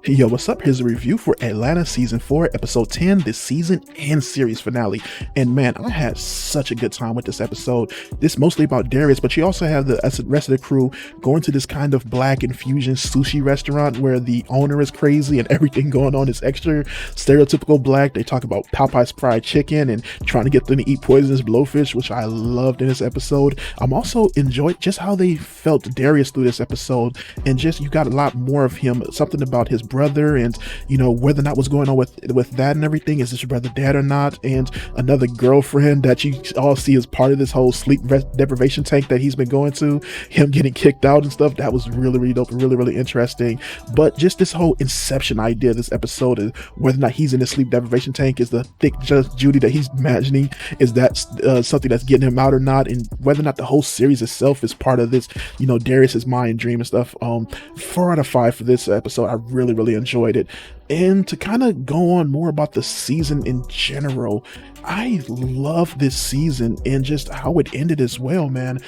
Yo, what's up? Here's a review for Atlanta Season 4, Episode 10, this season and series finale. And man, I had such a good time with this episode. This mostly about Darius, but you also have the rest of the crew going to this kind of black infusion sushi restaurant where the owner is crazy and everything going on is extra stereotypical black. They talk about Popeye's fried chicken and trying to get them to eat poisonous blowfish, which I loved in this episode. I'm also enjoyed just how they felt Darius through this episode, and just you got a lot more of him, something about his brother and whether or not what's going on with that and everything. Is this your brother dead or not? And another girlfriend that you all see as part of this whole sleep deprivation tank that he's been going to, him getting kicked out and stuff. That was really dope, really interesting. But just this whole inception idea of this episode is whether or not he's in the sleep deprivation tank, is the thick Judge Judy that he's imagining, is that something that's getting him out or not, and whether or not the whole series itself is part of this Darius's mind dream and stuff. 4 out of 5 for this episode. I really enjoyed it. And to kind of go on more about the season in general, I love this season and just how it ended as well, man.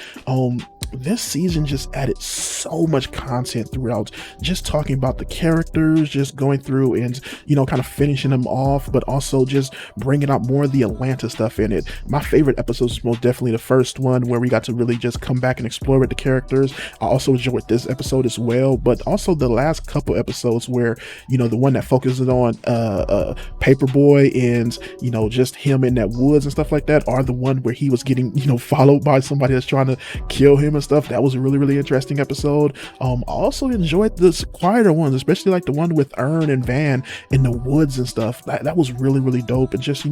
This season just added so much content throughout, just talking about the characters, just going through and kind of finishing them off, but also just bringing out more of the Atlanta stuff in it. My favorite episode is most definitely the first one, where we got to really just come back and explore with the characters. I also enjoyed this episode as well, but also the last couple episodes where the one that focuses on Paperboy and just him in that woods and stuff like that, are the one where he was getting followed by somebody that's trying to kill him and stuff. That was a really interesting episode. I also enjoyed the quieter ones, especially like the one with Ern and Van in the woods and stuff. That was really dope, and just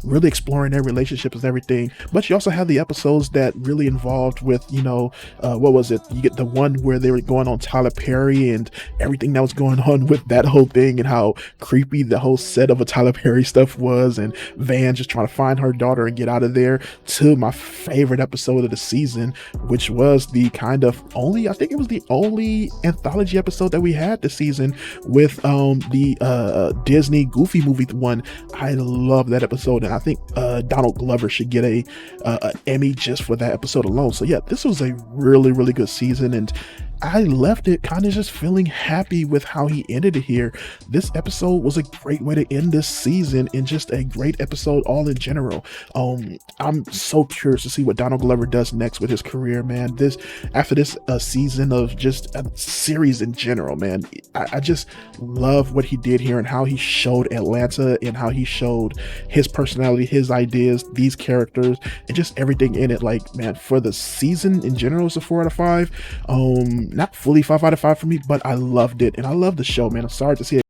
really exploring their relationships and everything. But you also have the episodes that really involved with what was it, you get the one where they were going on Tyler Perry and everything that was going on with that whole thing, and how creepy the whole set of a Tyler Perry stuff was, and Van just trying to find her daughter and get out of there, to my favorite episode of the season, which was the I think it was the only anthology episode that we had this season, with the Disney Goofy movie one. I love that episode, and I think Donald Glover should get a Emmy just for that episode alone. So yeah, this was a really good season, and I left it kind of just feeling happy with how he ended it here. This episode was a great way to end this season, and just a great episode all in general. I'm so curious to see what Donald Glover does next with his career, man. After this season of just a series in general, man, I just love what he did here, and how he showed Atlanta, and how he showed his personality, his ideas, these characters, and just everything in it. Like, man, for the season in general, it's a 4 out of 5. Not fully 5 out of 5 for me, but I loved it, and I love the show, man. I'm sorry to see it